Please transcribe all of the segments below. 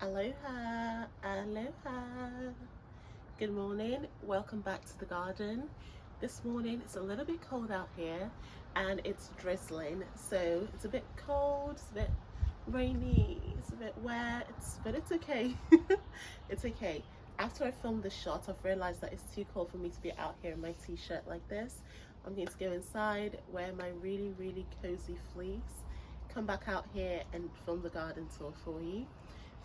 Aloha, aloha. Good morning, welcome back to the garden. This morning it's a little bit cold out here and it's drizzling, so it's a bit cold, it's a bit rainy, it's a bit wet, but it's okay. It's okay. After I filmed this shot, I've realized that it's too cold for me to be out here in my t-shirt like this. I'm going to go inside, wear my really cozy fleece, come back out here and film the garden tour for you.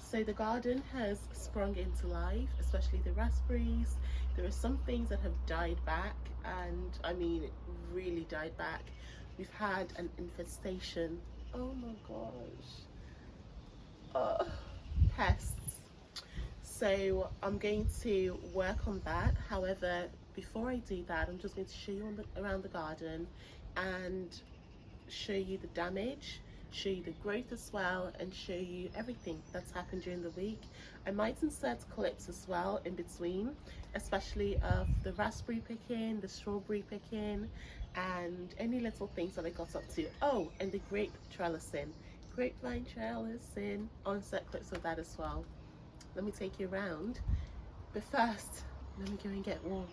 So the garden has sprung into life, especially the raspberries. There are some things that have died back, and I mean really died back. We've had an infestation, oh my gosh, pests. So I'm going to work on that. However, before I do that, I'm just going to show you around the garden and show you the damage, show you the growth as well, and show you everything that's happened during the week. I might insert clips as well in between, especially of the raspberry picking, the strawberry picking, and any little things that I got up to. Oh, and the grapevine trellising. I'll insert clips of that as well. Let me take you around, but first let me go and get warm.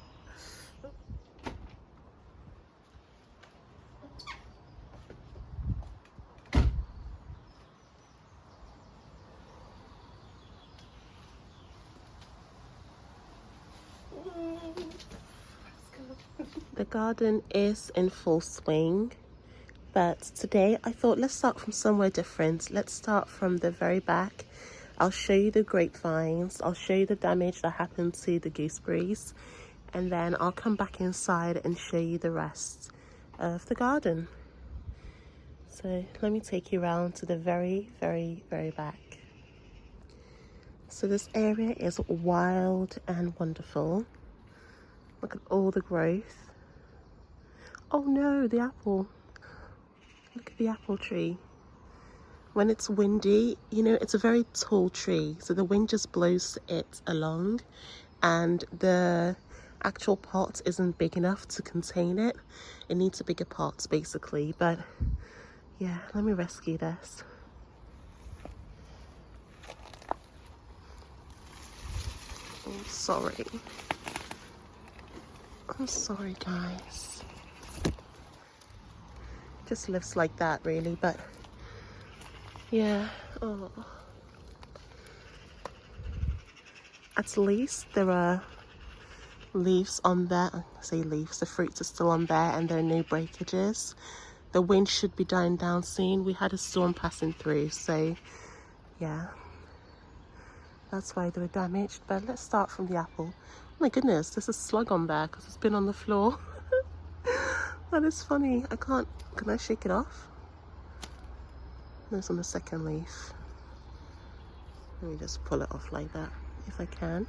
The garden is in full swing, but today I thought let's start from somewhere different. Let's start from the very back. I'll show you the grapevines, I'll show you the damage that happened to the gooseberries, and then I'll come back inside and show you the rest of the garden. So let me take you around to the very back. So this area is wild and wonderful. Look at all the growth. Oh no, the apple. Look at the apple tree. When it's windy, you know, it's a very tall tree, so the wind just blows it along, and the actual pot isn't big enough to contain it. It needs a bigger pot, basically. But yeah, let me rescue this. I'm sorry. I'm sorry, guys. Just lives like that, really, but yeah. Oh. At least there are leaves on there. I say leaves, the fruits are still on there, and there are no breakages. The wind should be dying down soon. We had a storm passing through, so yeah, that's why they were damaged. But let's start from the apple. Oh my goodness, there's a slug on there because it's been on the floor. That is funny. Can I shake it off? There's on the second leaf. Let me just pull it off like that, if I can.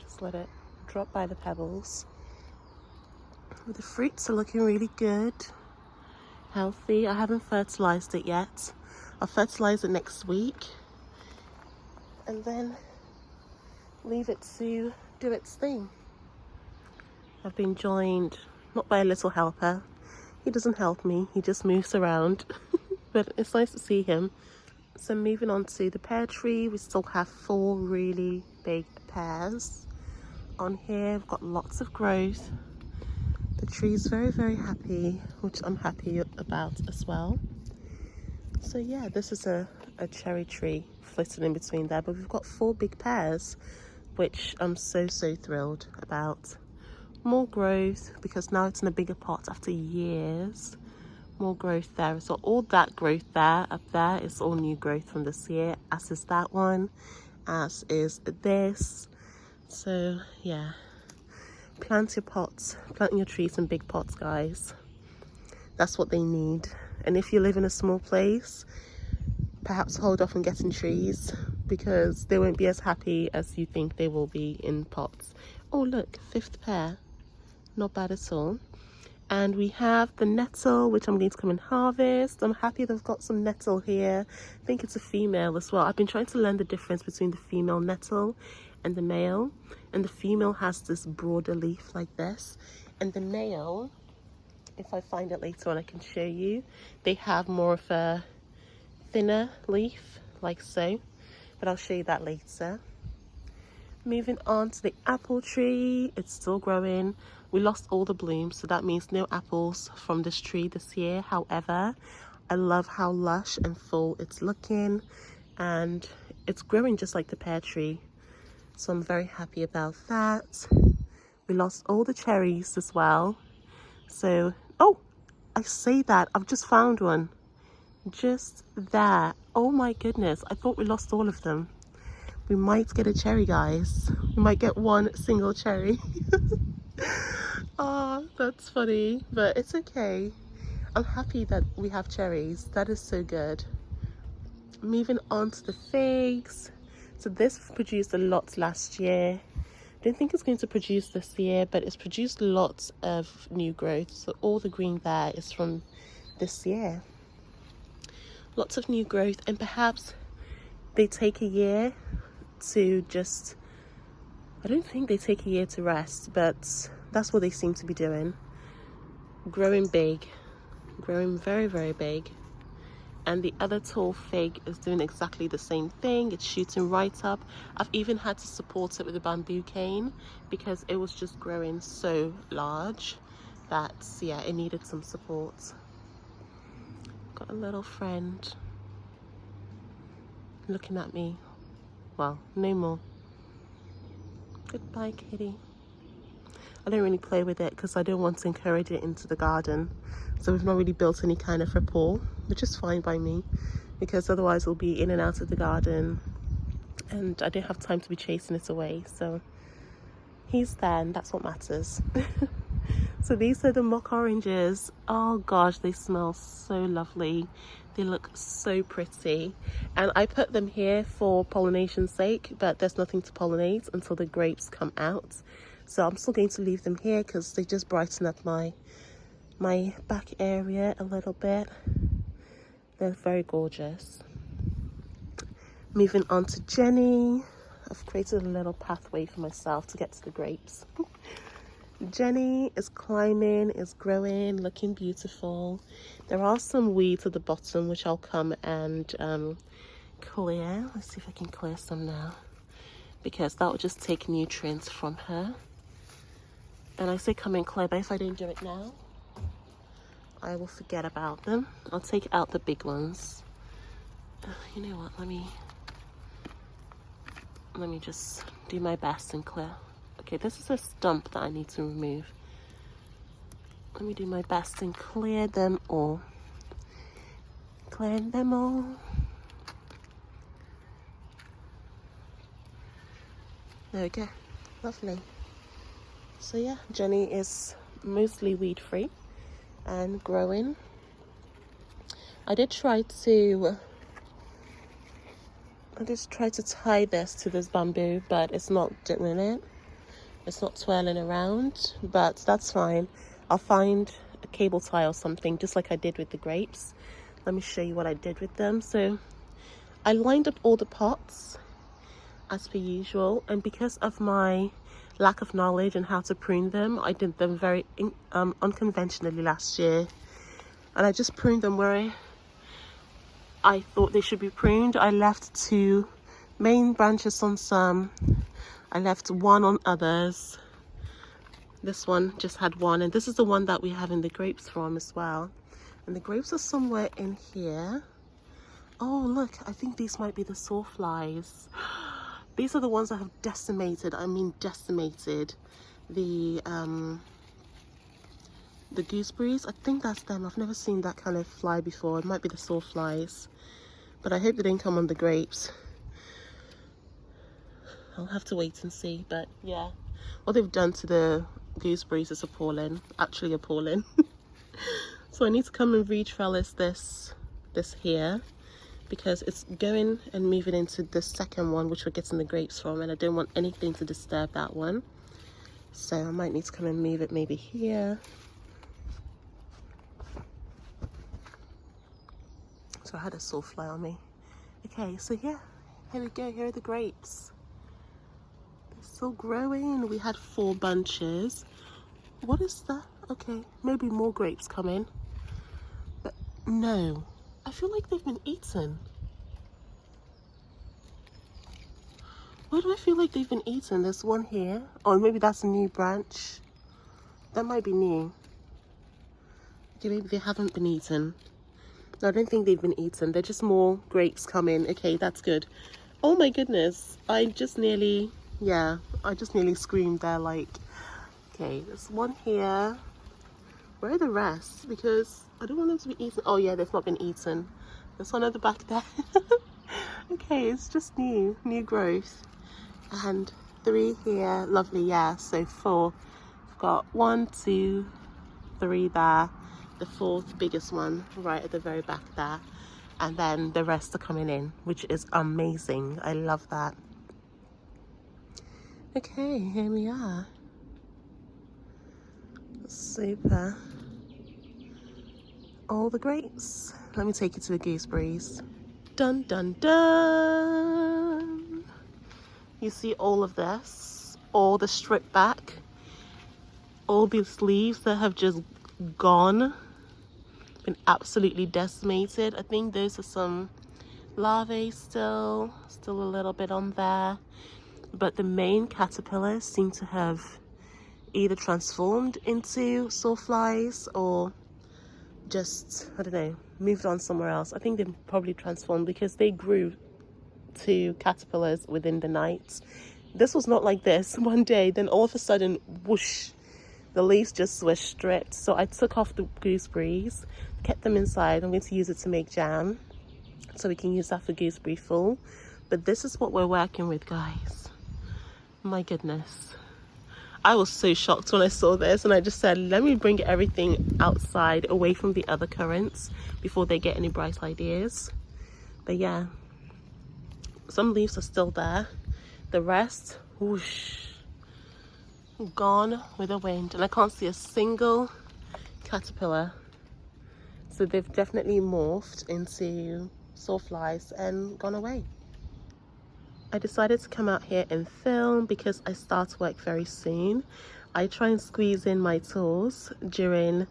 Just let it drop by the pebbles. The fruits are looking really good, healthy. I haven't fertilized it yet. I'll fertilize it next week and then leave it to do its thing. I've been joined not by a little helper. He doesn't help me, he just moves around. But it's nice to see him. So moving on to the pear tree, we still have 4 really big pears on here. We've got lots of growth. The tree is very happy, which I'm happy about as well. So yeah, this is a cherry tree flitting in between there, but we've got 4 big pears, which I'm so thrilled about. More growth, because now it's in a bigger pot after years. More growth there. So all that growth there, up there, is all new growth from this year, as is that one, as is this. So yeah, plant your trees in big pots, guys. That's what they need. And if you live in a small place, perhaps hold off on getting trees, because they won't be as happy as you think they will be in pots. Oh look, 5th pear. Not bad at all. And we have the nettle, which I'm going to come and harvest. I'm happy they've got some nettle here. I think it's a female as well. I've been trying to learn the difference between the female nettle and the male. And the female has this broader leaf like this, And the male, if I find it later on I can show you, they have more of a thinner leaf, like so, but I'll show you that later. Moving on to the apple tree, it's still growing. We lost all the blooms, so that means no apples from this tree this year. However, I love how lush and full it's looking, and it's growing just like the pear tree, so I'm very happy about that. We lost all the cherries as well, so oh, I say that I've just found one just there. Oh my goodness, I thought we lost all of them. We might get a cherry, guys. We might get one single cherry. Oh, that's funny, but it's okay. I'm happy that we have cherries. That is so good. Moving on to the figs. So this produced a lot last year. Don't think it's going to produce this year, but it's produced lots of new growth. So all the green there is from this year. Lots of new growth, and perhaps they take a year to just, I don't think they take a year to rest, but that's what they seem to be doing. Growing big, growing very, very big. And the other tall fig is doing exactly the same thing. It's shooting right up. I've even had to support it with a bamboo cane because it was just growing so large that, yeah, it needed some support. Got a little friend looking at me. Well, no more. Goodbye, kitty. I don't really play with it because I don't want to encourage it into the garden. So we've not really built any kind of rapport, which is fine by me, because otherwise it'll be in and out of the garden and I don't have time to be chasing it away. So he's there, and that's what matters. So these are the mock oranges. Oh gosh, they smell so lovely. They look so pretty. And I put them here for pollination's sake, but there's nothing to pollinate until the grapes come out. So I'm still going to leave them here because they just brighten up my back area a little bit. They're very gorgeous. Moving on to Jenny. I've created a little pathway for myself to get to the grapes. Jenny is climbing, is growing, looking beautiful. There are some weeds at the bottom which I'll come and clear. Let's see if I can clear some now, because that will just take nutrients from her. And I say come and clear, but if I don't do it now, I will forget about them. I'll take out the big ones. You know what, let me just do my best and clear. Okay, this is a stump that I need to remove. Let me do my best and clear them all. Clear them all. There we go. Lovely. So yeah, Jenny is mostly weed free and growing. I did try to tie this to this bamboo, but it's not doing it. It's not twirling around, but that's fine. I'll find a cable tie or something, just like I did with the grapes. Let me show you what I did with them. So I lined up all the pots as per usual, and because of my lack of knowledge and how to prune them, I did them very unconventionally last year, and I just pruned them where I thought they should be pruned. I left 2 main branches on some, I left 1 on others. This one just had 1, and this is the one that we have in the grapes from as well. And the grapes are somewhere in here. Oh look, I think these might be the sawflies. These are the ones that have decimated the gooseberries. I think that's them. I've never seen that kind of fly before. It might be the sawflies, but I hope they didn't come on the grapes. I'll have to wait and see, but yeah, what they've done to the gooseberries is appalling, actually appalling. So I need to come and retrellis this here, because it's going and moving into the second one, which we're getting the grapes from, and I don't want anything to disturb that one. So I might need to come and move it maybe here. So I had a sawfly on me. Okay, so yeah, here we go. Here are the grapes. They're still growing. We had 4 bunches. What is that? Okay, maybe more grapes come in. But no, I feel like they've been eaten. Why do I feel like they've been eaten? There's one here. Oh, maybe that's a new branch. That might be new. Okay, maybe they haven't been eaten. No, I don't think they've been eaten. They're just more grapes coming. Okay, that's good. Oh my goodness. I just nearly screamed there, like, okay, there's one here. Where are the rest? Because I don't want them to be eaten. Oh yeah, they've not been eaten. There's one at the back there. Okay, it's just new growth. And 3 here. Lovely, yeah. So 4. We've got 1, 2, 3 there. The 4th biggest one right at the very back there. And then the rest are coming in, which is amazing. I love that. Okay, here we are. Super. All the grapes. Let me take you to the gooseberries. Dun dun dun. You see all of this, all the stripped back, all these leaves that have just gone, been absolutely decimated. I think those are some larvae still a little bit on there, but the main caterpillars seem to have either transformed into sawflies or just, I don't know, moved on somewhere else. I think they've probably transformed because they grew to caterpillars within the night. This was not like this one day, then all of a sudden, whoosh, the leaves just were stripped. So I took off the gooseberries, kept them inside. I'm going to use it to make jam, so we can use that for gooseberry full. But this is what we're working with, guys. My goodness. I was so shocked when I saw this, and I just said, let me bring everything outside away from the other currants before they get any bright ideas. But yeah, some leaves are still there. The rest, whoosh, gone with the wind. And I can't see a single caterpillar. So they've definitely morphed into sawflies and gone away. I decided to come out here and film because I start work very soon. I try and squeeze in my tours during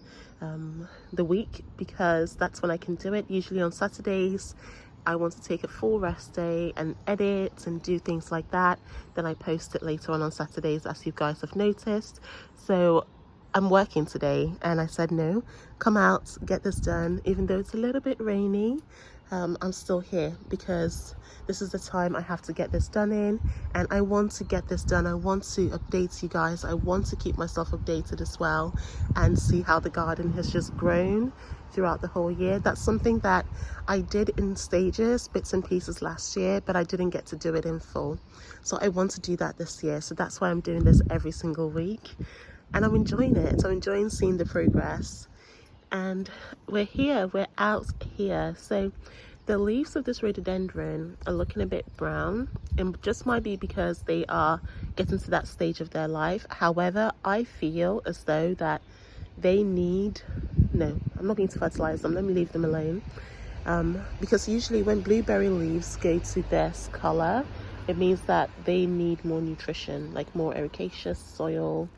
the week because that's when I can do it. Usually on Saturdays, I want to take a full rest day and edit and do things like that. Then I post it later on Saturdays, as you guys have noticed. So I'm working today, and I said, no, come out, get this done. Even though it's a little bit rainy, I'm still here because this is the time I have to get this done in, and I want to get this done. I want to update you guys. I want to keep myself updated as well and see how the garden has just grown throughout the whole year. That's something that I did in stages, bits and pieces last year, but I didn't get to do it in full. So I want to do that this year. So that's why I'm doing this every single week, and I'm enjoying it. I'm enjoying seeing the progress. And we're here, we're out here. So the leaves of this rhododendron are looking a bit brown, and just might be because they are getting to that stage of their life. However, I feel as though that they need, no, I'm not going to fertilize them, let me leave them alone. Because usually when blueberry leaves go to this color, it means that they need more nutrition, like more ericaceous soil,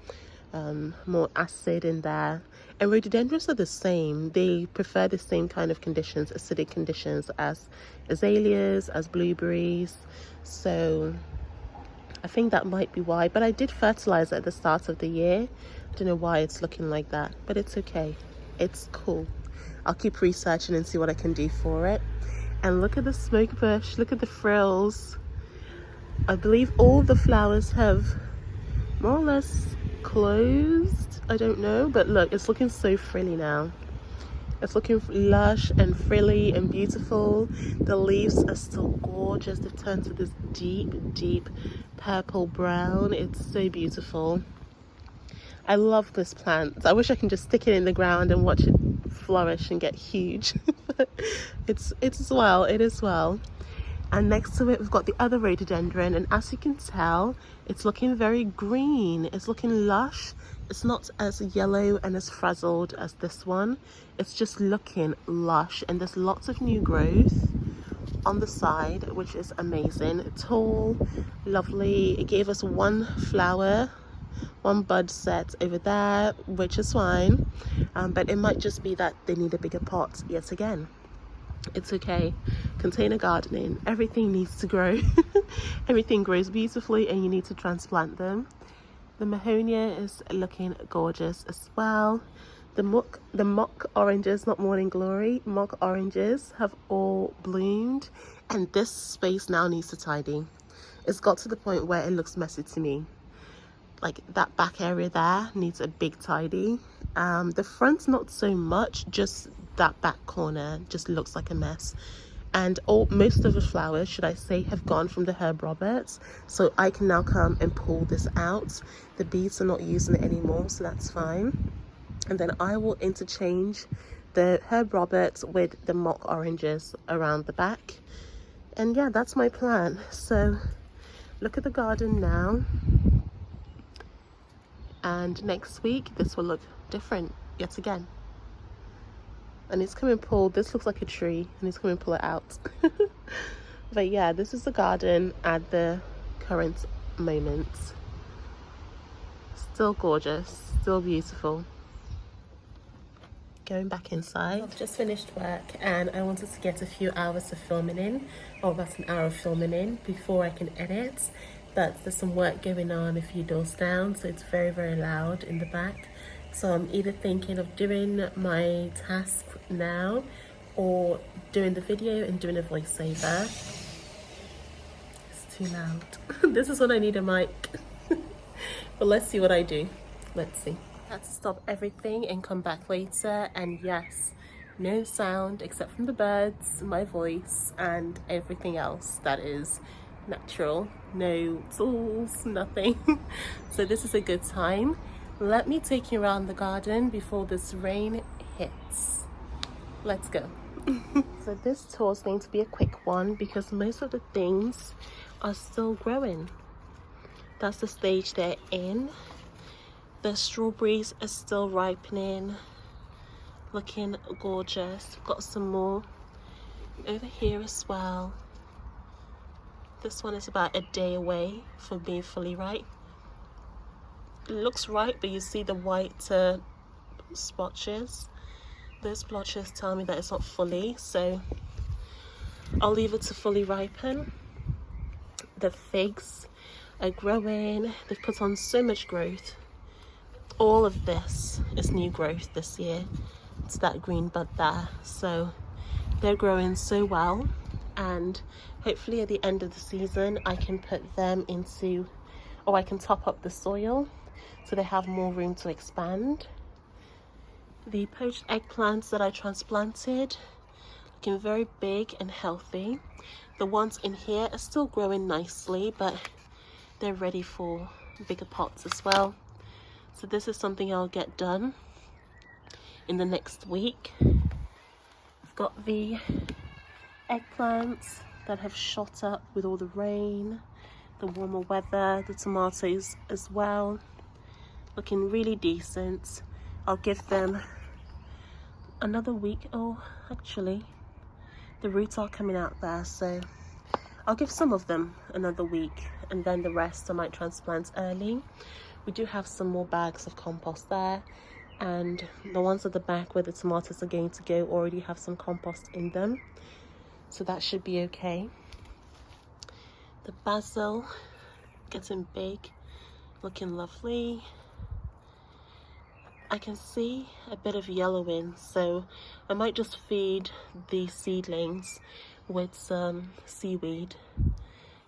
more acid in there. And rhododendrons are the same. They prefer the same kind of conditions, acidic conditions, as azaleas, as blueberries. So I think that might be why. But I did fertilize at the start of the year. I don't know why it's looking like that, but it's okay. It's cool. I'll keep researching and see what I can do for it. And look at the smoke bush. Look at the frills. I believe all the flowers have more or less closed. I don't know, but look, it's looking so frilly now. It's looking lush and frilly and beautiful. The leaves are still gorgeous. They've turned to this deep purple brown. It's so beautiful. I love this plant. I wish I can just stick it in the ground and watch it flourish and get huge. But it is well. And next to it, we've got the other rhododendron, and as you can tell, it's looking very green. It's looking lush. It's not as yellow and as frazzled as this one. It's just looking lush, and there's lots of new growth on the side, which is amazing. Tall, lovely. It gave us one flower one bud set over there, which is fine, but it might just be that they need a bigger pot yet again. It's okay. Container gardening, everything needs to grow. Everything grows beautifully and you need to transplant them. The Mahonia is looking gorgeous as well. The mock oranges, not morning glory, mock oranges have all bloomed, and this space now needs to tidy. It's got to the point where it looks messy to me. Like that back area there needs a big tidy. The front not so much, just that back corner just looks like a mess. And most of the flowers, should I say, have gone from the Herb Roberts, so I can now come and pull this out. The bees are not using it anymore, so that's fine. And then I will interchange the Herb Roberts with the mock oranges around the back. And yeah, that's my plan. So look at the garden now, and next week this will look different yet again. And he's coming pull, this looks like a tree, and he's coming pull it out. But yeah, this is the garden at the current moment. Still gorgeous, still beautiful. Going back inside. I've just finished work and I wanted to get a few hours of filming in, or about an hour of filming in before I can edit. But there's some work going on a few doors down, so it's very, very loud in the back. So I'm either thinking of doing my task now or doing the video and doing a voiceover. It's too loud. This is when I need a mic. But let's see what I do. Let's see. I had to stop everything and come back later, and yes, no sound except from the birds, my voice, and everything else that is natural. No tools, nothing. So this is a good time. Let me take you around the garden before this rain hits. Let's go. So this tour is going to be a quick one because most of the things are still growing. That's the stage they're in. The strawberries are still ripening, looking gorgeous. Got some more over here as well. This one is about a day away from being fully ripe. It looks ripe, but you see the white splotches. Those splotches tell me that it's not fully, so I'll leave it to fully ripen. The figs are growing. They've put on so much growth. All of this is new growth this year. It's that green bud there, so they're growing so well, and hopefully at the end of the season I can put them into, or I can top up the soil so they have more room to expand. The poached eggplants that I transplanted, looking very big and healthy. The ones in here are still growing nicely, but they're ready for bigger pots as well. So this is something I'll get done in the next week. I've got the eggplants that have shot up with all the rain, the warmer weather, the tomatoes as well, looking really decent. I'll give them another week. Oh, actually, the roots are coming out there, so I'll give some of them another week, and then the rest I might transplant early. We do have some more bags of compost there, and the ones at the back where the tomatoes are going to go already have some compost in them, so that should be okay. The basil getting big, looking lovely. I can see a bit of yellowing, so I might just feed the seedlings with some seaweed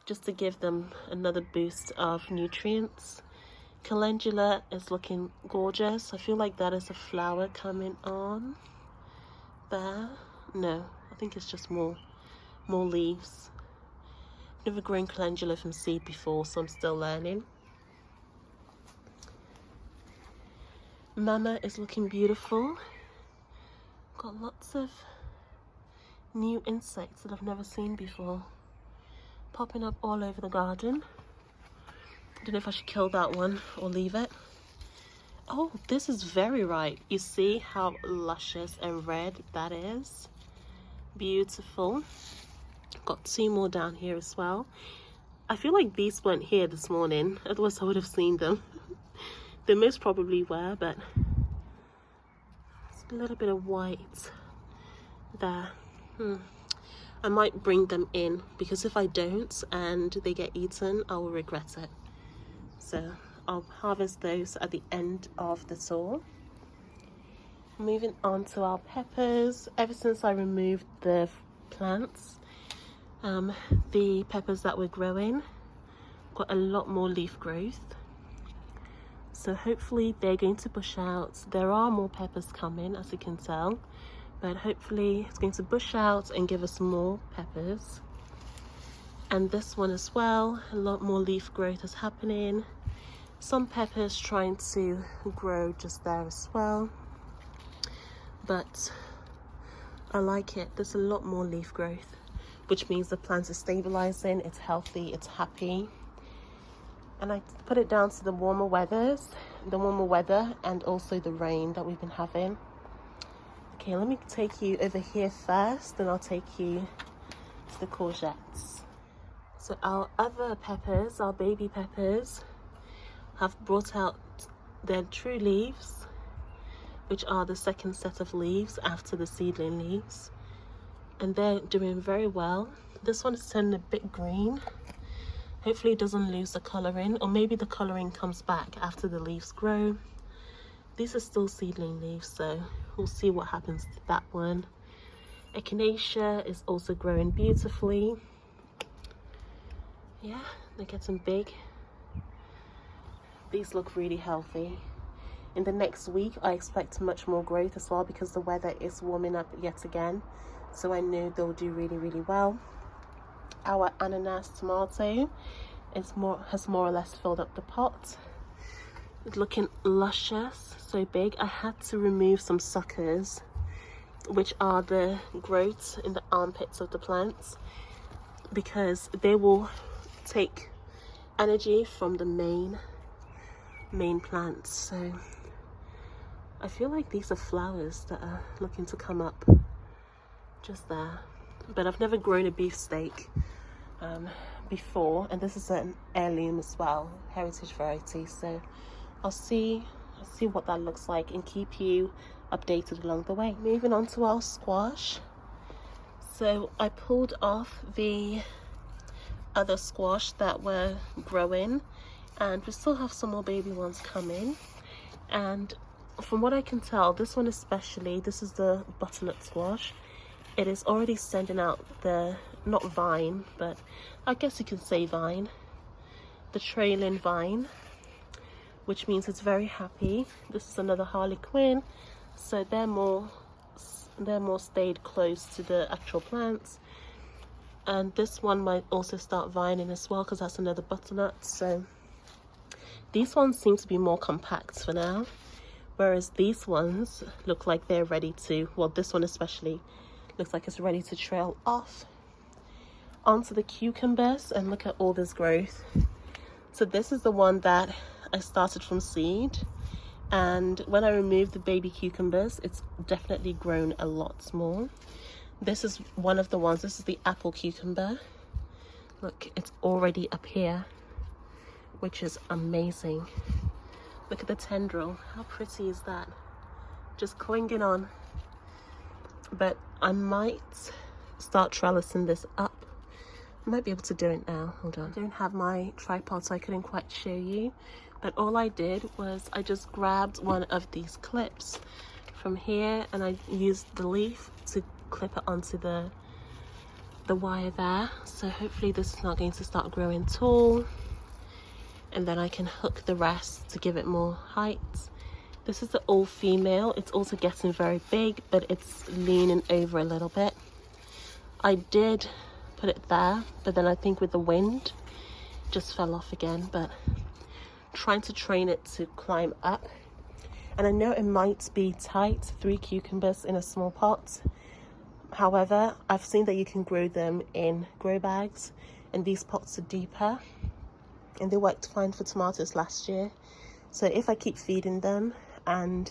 just to give them another boost of nutrients. Calendula is looking gorgeous. I feel like that is a flower coming on there. No, I think it's just more leaves. I've never grown calendula from seed before, so I'm still learning. Mama is looking beautiful. Got lots of new insects that I've never seen before popping up all over the garden. I don't know if I should kill that one or leave it. Oh, this is very ripe. You see how luscious and red that is? Beautiful. Got two more down here as well. I feel like these weren't here this morning, otherwise I would have seen them. They most probably were, but it's a little bit of white there. I might bring them in, because if I don't and they get eaten, I will regret it. So I'll harvest those at the end of the tour. Moving on to our peppers. Ever since I removed the plants, the peppers that were growing got a lot more leaf growth. So hopefully they're going to bush out. There are more peppers coming, as you can tell, but hopefully it's going to bush out and give us more peppers. And this one as well, a lot more leaf growth is happening. Some peppers trying to grow just there as well, but I like it. There's a lot more leaf growth, which means the plant is stabilizing, it's healthy, it's happy. And I put it down to the warmer weather and also the rain that we've been having. Okay, let me take you over here first, then I'll take you to the courgettes. So our other peppers, our baby peppers, have brought out their true leaves, which are the second set of leaves after the seedling leaves, and they're doing very well. This one is turning a bit green. Hopefully it doesn't lose the colouring, or maybe the colouring comes back after the leaves grow. These are still seedling leaves, so we'll see what happens to that one. Echinacea is also growing beautifully. Yeah, they're getting big. These look really healthy. In the next week, I expect much more growth as well, because the weather is warming up yet again. So I know they'll do really, really well. Our ananas tomato has more or less filled up the pot. It's looking luscious, so big. I had to remove some suckers, which are the growths in the armpits of the plants, because they will take energy from the main plants. So I feel like these are flowers that are looking to come up just there. But I've never grown a beefsteak before, and this is an heirloom as well, heritage variety. So I'll see what that looks like and keep you updated along the way. Moving on to our squash. So I pulled off the other squash that were growing, and we still have some more baby ones coming. And from what I can tell, this one especially, this is the butternut squash. It is already sending out the, not vine, but I guess you can say vine, the trailing vine, which means it's very happy. This is another harlequin, so they're more stayed close to the actual plants. And this one might also start vining as well, because that's another butternut. So these ones seem to be more compact for now, whereas these ones look like they're ready to, well, this one especially looks like it's ready to trail off. Onto the cucumbers, and look at all this growth. So this is the one that I started from seed, and when I removed the baby cucumbers, it's definitely grown a lot more. This is one of the ones, this is the apple cucumber. Look, it's already up here, which is amazing. Look at the tendril, how pretty is that? Just clinging on. But I might start trellising this up. I might be able to do it now, hold on. I don't have my tripod, so I couldn't quite show you. But all I did was I just grabbed one of these clips from here, and I used the leaf to clip it onto the wire there. So hopefully this is not going to start growing tall, and then I can hook the rest to give it more height. This is the all female. It's also getting very big, but it's leaning over a little bit. I did put it there, but then I think with the wind it just fell off again. But trying to train it to climb up, and I know it might be tight, 3 cucumbers in a small pot. However, I've seen that you can grow them in grow bags, and these pots are deeper, and they worked fine for tomatoes last year. So if I keep feeding them and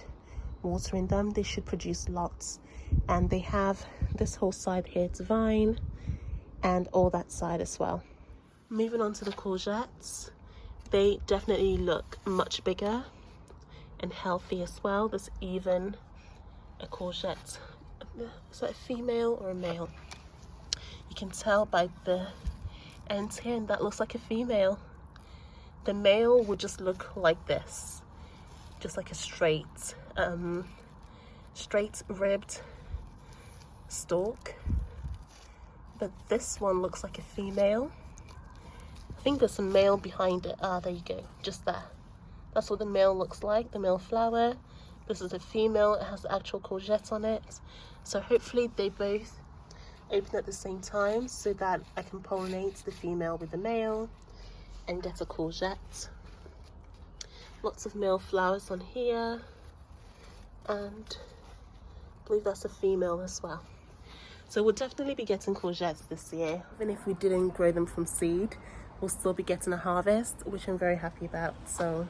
watering them, they should produce lots. And they have this whole side here to vine, and all that side as well. Moving on to the courgettes, they definitely look much bigger and healthy as well. There's even a courgette. Is that a female or a male? You can tell by the ends here, and that looks like a female. The male would just look like this, just like a straight ribbed stalk, but this one looks like a female. I think there's a male behind it. Ah, there you go, just there. That's what the male looks like, the male flower. This is a female, it has the actual courgette on it. So hopefully they both open at the same time so that I can pollinate the female with the male and get a courgette. Lots of male flowers on here, and I believe that's a female as well. So we'll definitely be getting courgettes this year. Even if we didn't grow them from seed, we'll still be getting a harvest, which I'm very happy about. So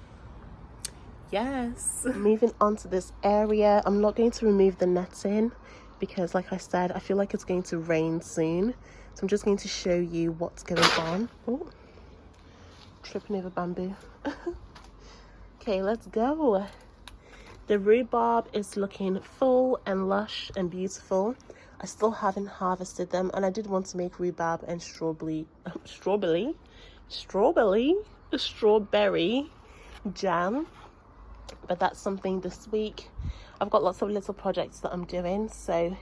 yes. Moving on to this area, I'm not going to remove the netting because, like I said, I feel like it's going to rain soon. So I'm just going to show you what's going on. Oh, tripping over bamboo. Okay, let's go. The rhubarb is looking full and lush and beautiful. I still haven't harvested them, and I did want to make rhubarb and strawberry jam, but that's something this week. I've got lots of little projects that I'm doing, so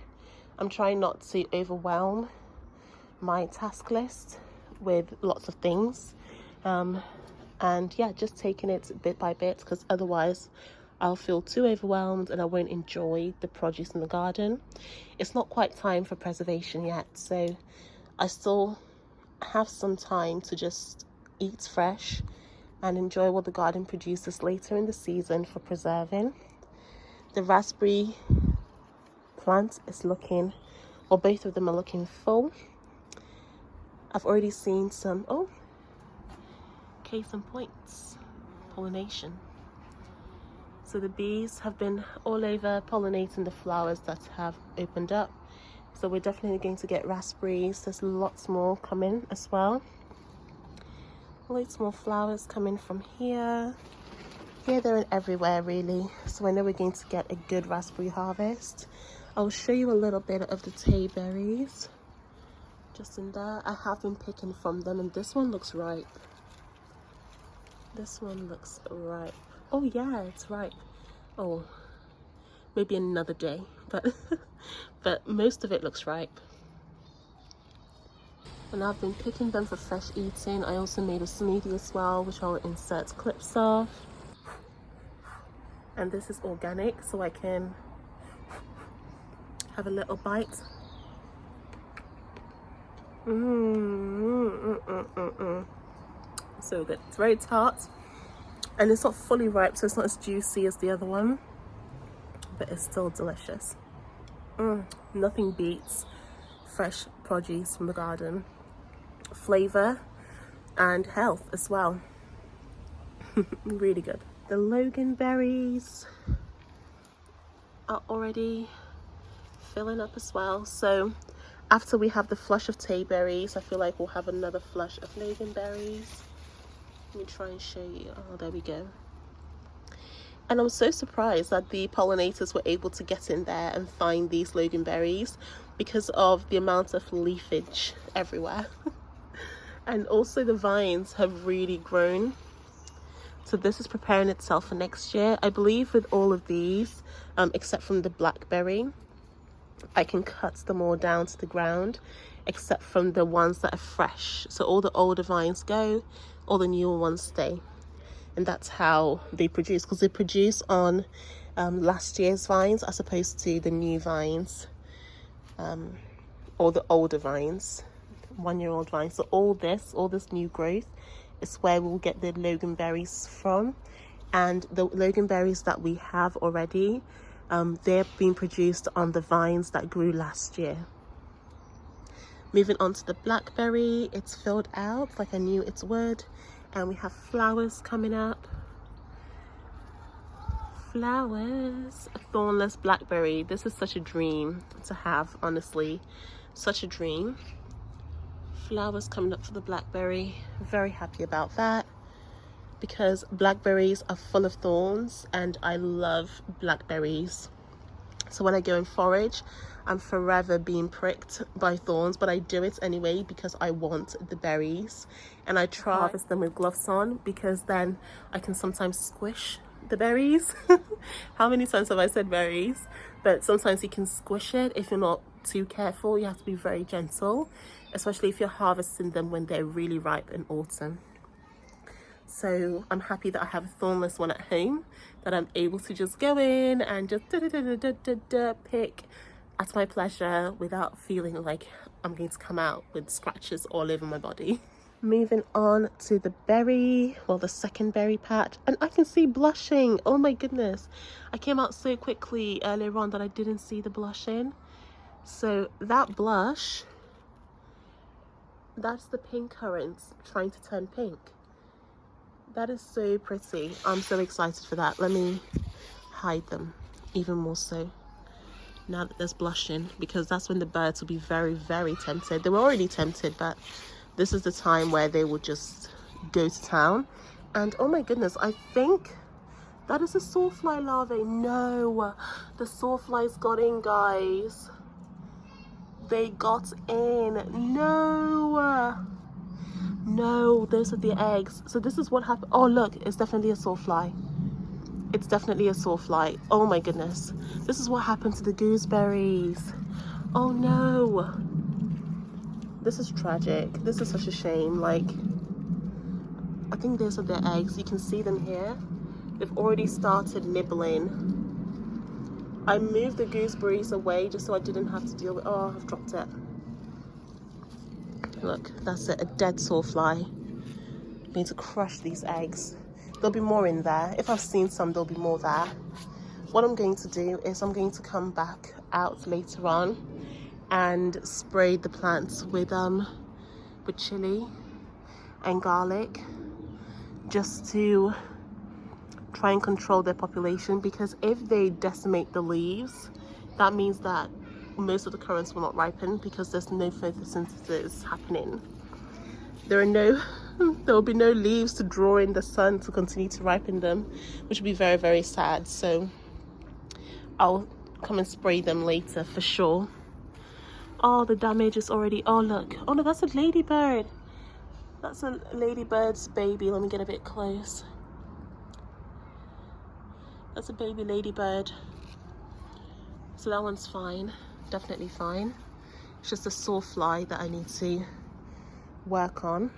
I'm trying not to overwhelm my task list with lots of things, and yeah, just taking it bit by bit, because otherwise I'll feel too overwhelmed and I won't enjoy the produce in the garden. It's not quite time for preservation yet, so I still have some time to just eat fresh and enjoy what the garden produces later in the season for preserving. The raspberry plant is looking, or both of them are looking full. I've already seen some, oh, case in points, pollination. So the bees have been all over pollinating the flowers that have opened up. So we're definitely going to get raspberries. There's lots more coming as well. Loads more flowers coming from here. Here, there, and everywhere really. So I know we're going to get a good raspberry harvest. I'll show you a little bit of the tayberries. Just in there. I have been picking from them, and this one looks ripe. This one looks ripe. Oh yeah, it's ripe. Oh, maybe another day, but but most of it looks ripe. And I've been picking them for fresh eating. I also made a smoothie as well, which I'll insert clips of. And this is organic, so I can have a little bite. So good. It's very tart, and it's not fully ripe, so it's not as juicy as the other one, but it's still delicious. Nothing beats fresh produce from the garden. Flavor and health as well. Really good. The loganberries are already filling up as well. So after we have the flush of tayberries, I feel like we'll have another flush of loganberries. Let me try and show you. Oh, there we go. And I'm so surprised that the pollinators were able to get in there and find these loganberries because of the amount of leafage everywhere. And also the vines have really grown. So this is preparing itself for next year. I believe with all of these, except from the blackberry, I can cut them all down to the ground, except from the ones that are fresh. So all the older vines go, all the newer ones stay. And that's how they produce, because they produce on last year's vines as opposed to the new vines, or the older vines, 1-year-old vines. So all this new growth is where we'll get the loganberries from. And the loganberries that we have already, they're being produced on the vines that grew last year. Moving on to the blackberry, it's filled out like I knew it would. And we have flowers coming up. Flowers. A thornless blackberry. This is such a dream to have, honestly. Such a dream. Flowers coming up for the blackberry. Very happy about that, because blackberries are full of thorns and I love blackberries. So when I go and forage, I'm forever being pricked by thorns, but I do it anyway because I want the berries. And I try to harvest them with gloves on because then I can sometimes squish the berries. How many times have I said berries? But sometimes you can squish it if you're not too careful. You have to be very gentle, especially if you're harvesting them when they're really ripe in autumn. So I'm happy that I have a thornless one at home that I'm able to just go in and just pick at my pleasure without feeling like I'm going to come out with scratches all over my body. Moving on to the berry, well, the second berry patch, and I can see blushing. Oh my goodness, I came out so quickly earlier on that I didn't see the blushing. So that blush, that's the pink currants trying to turn pink. That is so pretty. I'm so excited for that. Let me hide them even more so now that there's blushing, because that's when the birds will be very, very tempted. They were already tempted, but this is the time where they will just go to town. And oh my goodness, I think that is a sawfly larvae. No, the sawflies got in, guys. They got in. No, those are the eggs. So this is what happened. Oh look, it's definitely a sawfly. It's definitely a sawfly. Oh my goodness. This is what happened to the gooseberries. Oh no. This is tragic. This is such a shame. Like, I think those are their eggs. You can see them here. They've already started nibbling. I moved the gooseberries away just so I didn't have to deal with... Oh, I've dropped it. Look, that's it, a dead sawfly. I'm going to crush these eggs. There'll be more in there. If I've seen some, there'll be more there. What I'm going to do is I'm going to come back out later on and spray the plants with chili and garlic, just to try and control their population, because if they decimate the leaves, that means that most of the currants will not ripen because there's no photosynthesis happening. There will be no leaves to draw in the sun to continue to ripen them, which would be very, very sad. So I'll come and spray them later for sure. Oh, the damage is already... Oh look, oh no, that's a ladybird. That's a ladybird's baby. Let me get a bit close. That's a baby ladybird. So that one's fine. Definitely fine. It's just a sawfly that I need to work on.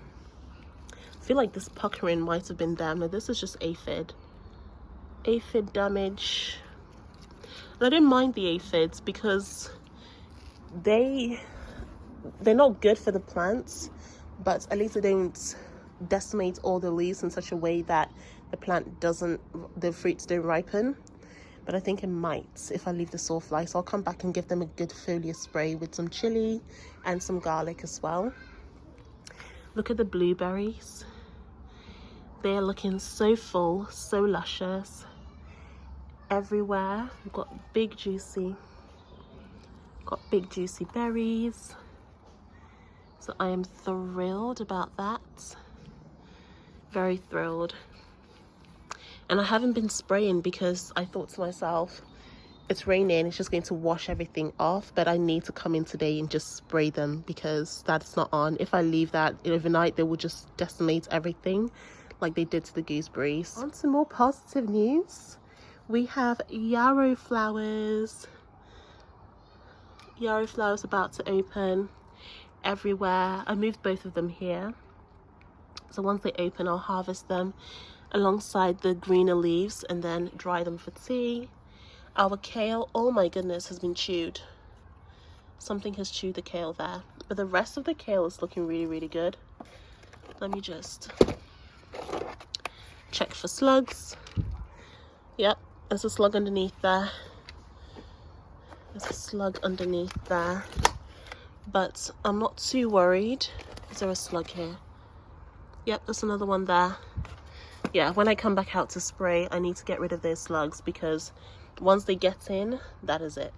I feel like this puckering might have been them. No, this is just aphid. Aphid damage. And I don't mind the aphids because they're not good for the plants, but at least they don't decimate all the leaves in such a way that the fruits don't ripen. But I think it might if I leave the sawfly. So I'll come back and give them a good foliar spray with some chili and some garlic as well. Look at the blueberries. They're looking so full, so luscious. Everywhere. We've got big juicy berries. So I am thrilled about that. Very thrilled. And I haven't been spraying because I thought to myself, it's raining, it's just going to wash everything off, but I need to come in today and just spray them because that's not on. If I leave that overnight, they will just decimate everything like they did to the gooseberries. On to more positive news. We have yarrow flowers. Yarrow flowers about to open everywhere. I moved both of them here. So once they open, I'll harvest them alongside the greener leaves and then dry them for tea. Our kale, oh my goodness, has been chewed. Something has chewed the kale there, but the rest of the kale is looking really, really good. Let me just check for slugs. Yep, there's a slug underneath there. There's a slug underneath there, but I'm not too worried. Is there a slug here? Yep, there's another one there. Yeah, when I come back out to spray, I need to get rid of those slugs because once they get in, that is it.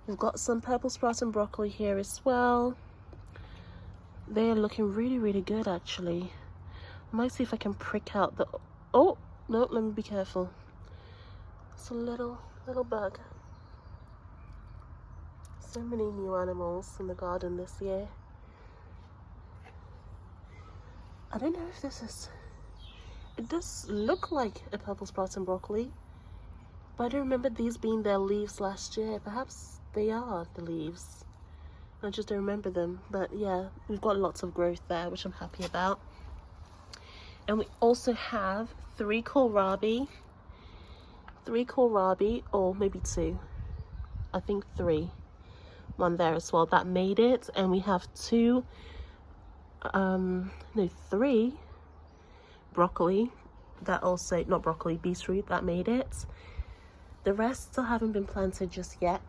We've got some purple sprout and broccoli here as well. They're looking really, really good actually. I might see if I can prick out the Oh, no, let me be careful. It's a little bug. So many new animals in the garden this year. I don't know if this is... It does look like a purple sprouting broccoli, but I don't remember these being their leaves last year. Perhaps they are the leaves. I just don't remember them. But yeah, we've got lots of growth there, which I'm happy about. And we also have 3 kohlrabi, or maybe 2. I think 3. One there as well that made it, and we have 3 broccoli that also, not broccoli, beetroot that made it. The rest still haven't been planted just yet.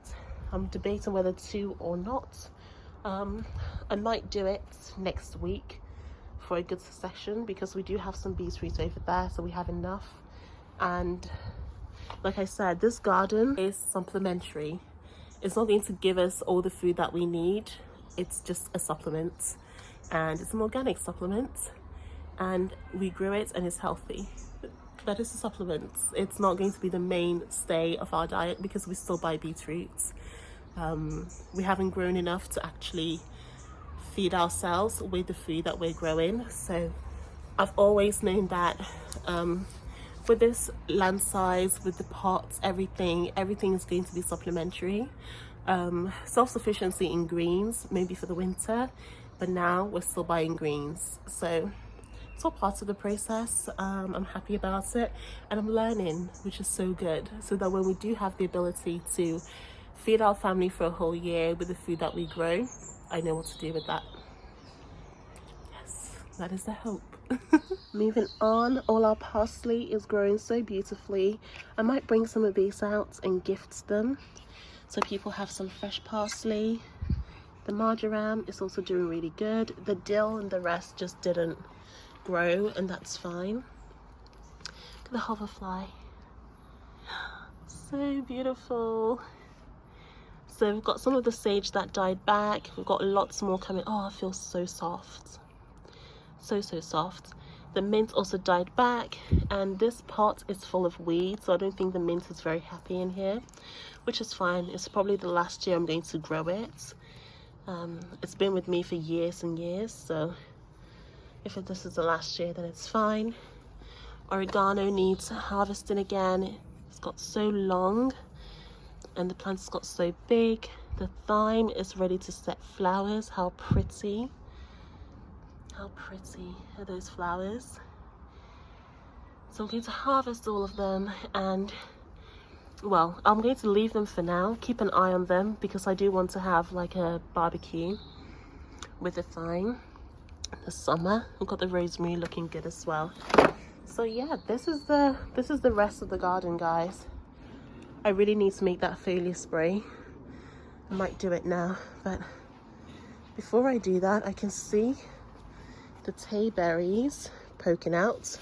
I'm debating whether to or not. I might do it next week for a good succession, because we do have some beetroot over there, so we have enough. And like I said, this garden is supplementary. It's not going to give us all the food that we need. It's just a supplement, and it's an organic supplement, and we grew it and it's healthy. That is a supplement. It's not going to be the mainstay of our diet, because we still buy beetroots. We haven't grown enough to actually feed ourselves with the food that we're growing. So I've always known that with this land size, with the pots, everything is going to be supplementary. Self-sufficiency in greens, maybe for the winter, but now we're still buying greens. So it's all part of the process. I'm happy about it, and I'm learning, which is so good, so that when we do have the ability to feed our family for a whole year with the food that we grow, I know what to do with that. Yes, that is the hope. Moving on, all our parsley is growing so beautifully. I might bring some of these out and gift them, so people have some fresh parsley. The marjoram is also doing really good. The dill and the rest just didn't grow, and that's fine. Look at the hoverfly. So beautiful. So we've got some of the sage that died back. We've got lots more coming. Oh, it feels so soft. So soft. The mint also died back, and this pot is full of weeds, so I don't think the mint is very happy in here, which is fine. It's probably the last year I'm going to grow it. It's been with me for years and years, so if this is the last year, then it's fine. Oregano needs harvesting again. It's got so long, and the plant's got so big. The thyme is ready to set flowers. How pretty. How pretty are those flowers? So I'm going to harvest all of them, and well, I'm going to leave them for now, keep an eye on them, because I do want to have like a barbecue with the thyme this summer. We've got the rosemary looking good as well. So yeah, this is the rest of the garden, guys. I really need to make that foliar spray. I might do it now, but before I do that, I can see the tayberries poking out,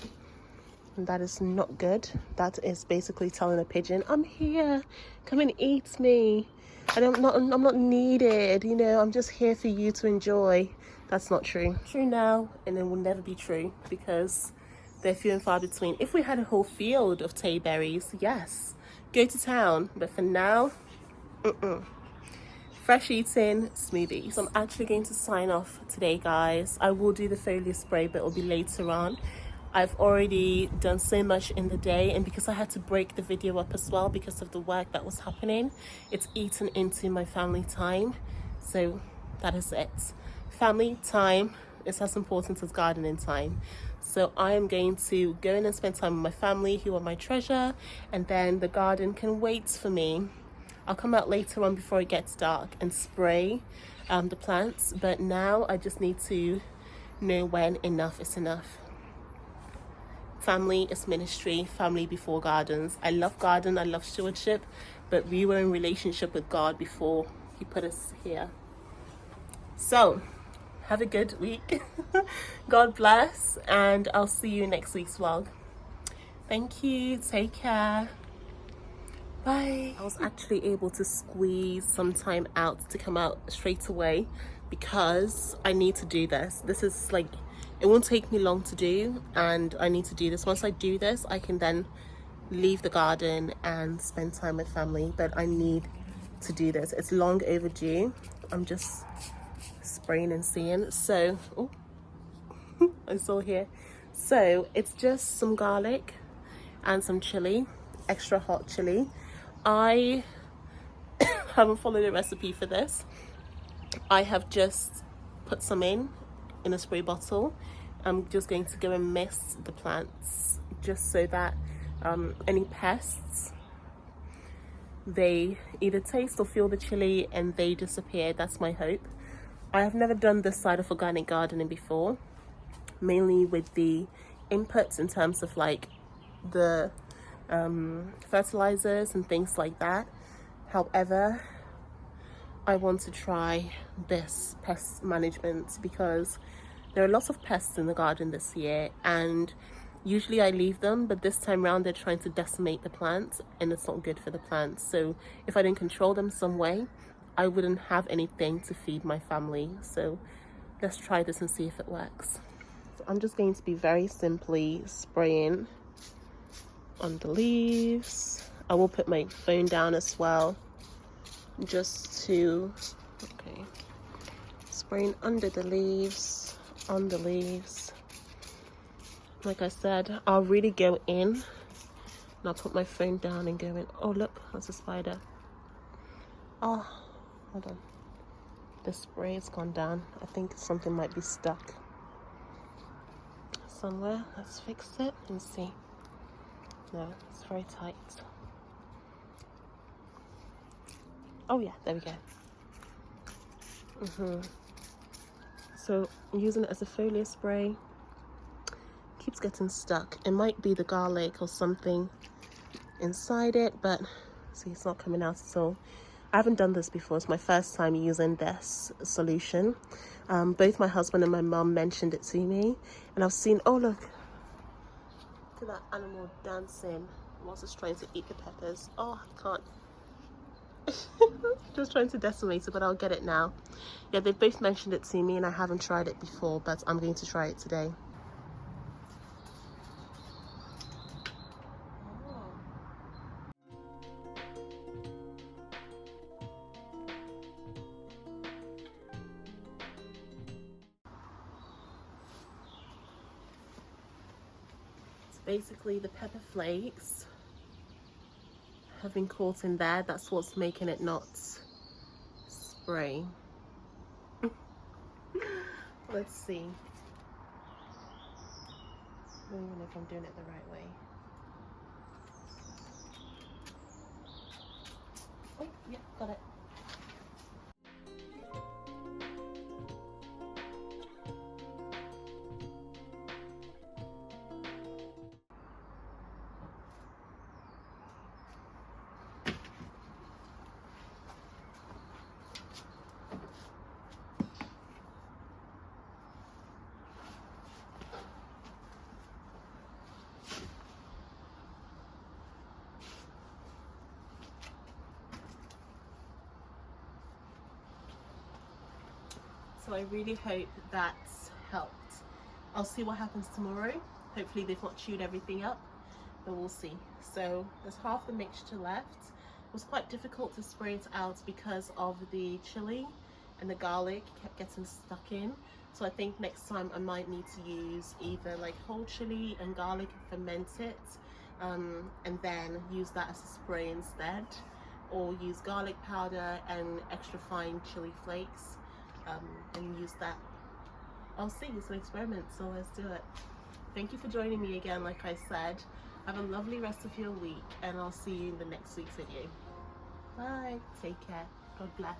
and that is not good. That is basically telling a pigeon, I'm here, come and eat me, and I'm not needed, you know, I'm just here for you to enjoy. That's not true. True now, and it will never be true, because they're few and far between. If we had a whole field of tayberries, yes, go to town, but for now, fresh eating smoothies. So I'm actually going to sign off today, guys. I will do the foliar spray, but it'll be later on. I've already done so much in the day, and because I had to break the video up as well because of the work that was happening, it's eaten into my family time. So that is it. Family time is as important as gardening time. So I am going to go in and spend time with my family, who are my treasure, and then the garden can wait for me. I'll come out later on before it gets dark and spray the plants, but now I just need to know when enough is enough. Family is ministry, family before gardens. I love garden, I love stewardship, but we were in relationship with God before he put us here. So have a good week. God bless, and I'll see you next week's vlog. Thank you, take care. Bye. I was actually able to squeeze some time out to come out straight away, because I need to do this. This is like it won't take me long to do, and I need to do this. Once I do this, I can then leave the garden and spend time with family, but I need to do this. It's long overdue. I'm just spraying and seeing. So, oh, I saw here. So it's just some garlic and some chili, extra hot chili. I haven't followed a recipe for this. I have just put some in a spray bottle. I'm just going to go and mist the plants just so that any pests, they either taste or feel the chili and they disappear. That's my hope. I have never done this side of organic gardening before, mainly with the inputs in terms of like the fertilizers and things like that. However, I want to try this pest management because there are lots of pests in the garden this year, and usually I leave them, but this time around they're trying to decimate the plants and it's not good for the plants. So if I didn't control them some way, I wouldn't have anything to feed my family. So let's try this and see if it works. So I'm just going to be very simply spraying on the leaves. I will put my phone down as well, just to, okay, spraying under the leaves, on the leaves. Like I said, I'll really go in, and I'll put my phone down and go in. Oh look, that's a spider. Oh, hold on. The spray has gone down. I think something might be stuck somewhere. Let's fix it and see. No, it's very tight. Oh yeah, there we go. So I'm using it as a foliar spray. Keeps getting stuck. It might be the garlic or something inside it, but see, it's not coming out at all. I haven't done this before. It's my first time using this solution. Both my husband and my mum mentioned it to me, and I've seen, oh look at that animal dancing whilst it's trying to eat the peppers. Oh, I can't. Just trying to decimate it, but I'll get it now. Yeah, they've both mentioned it to me and I haven't tried it before, but I'm going to try it today. It's basically the pepper flakes have been caught in there. That's what's making it not spray. Let's see. I don't even know if I'm doing it the right way. Oh, yeah, got it. So I really hope that's helped. I'll see what happens tomorrow. Hopefully they've not chewed everything up, but we'll see. So there's half the mixture left. It was quite difficult to spray it out because of the chili and the garlic kept getting stuck in. So I think next time I might need to use either like whole chili and garlic and ferment it, and then use that as a spray instead, or use garlic powder and extra fine chili flakes, and use that. I'll see, it's an experiment, so let's do it. Thank you for joining me again. Like I said, have a lovely rest of your week, and I'll see you in the next week's video. Bye, take care, God bless.